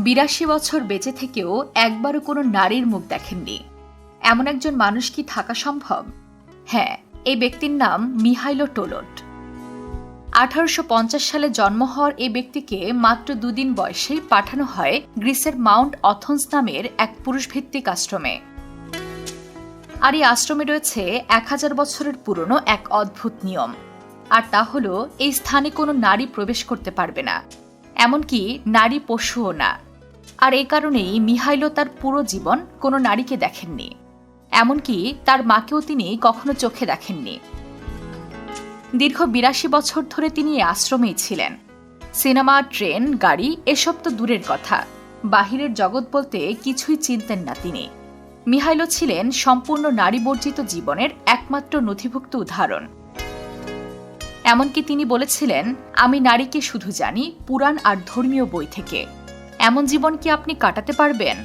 ৮২ বছর বেঁচে থেকেও একবারও কোনো নারীর মুখ দেখেননি। এমন একজন মানুষ কি থাকা সম্ভব? হ্যাঁ, এই ব্যক্তির নাম মিহাইলো টোলোট। 1850 সালে জন্ম হওয়ার এই ব্যক্তিকে মাত্র 2 দিন বয়সেই পাঠানো হয় গ্রিসের মাউন্ট অথন্স নামের এক পুরুষভিত্তিক আশ্রমে। আর এই আশ্রমে রয়েছে 1000 বছরের পুরনো এক অদ্ভুত নিয়ম, আর তা হলো এই স্থানে কোনো নারী প্রবেশ করতে পারবে না, এমনকি নারী পশুও না। আর এই কারণেই মিহাইলো তার পুরো জীবন কোনো নারীকে দেখেননি, এমনকি তার মাকেও তিনি কখনো চোখে দেখেননি। দীর্ঘ 82 বছর ধরে তিনি এই আশ্রমেই ছিলেন। সিনেমা, ট্রেন, গাড়ি এসব তো দূরের কথা, বাহিরের জগৎ বলতে কিছুই চিনতেন না তিনি। মিহাইলো ছিলেন সম্পূর্ণ নারীবর্জিত জীবনের একমাত্র নথিভুক্ত উদাহরণ। এমনকি তিনি বলেছিলেন, আমি নারীকে শুধু জানি পুরাণ আর ধর্মীয় বই থেকে। এমন জীবন কি আপনি কাটাতে পারবেন?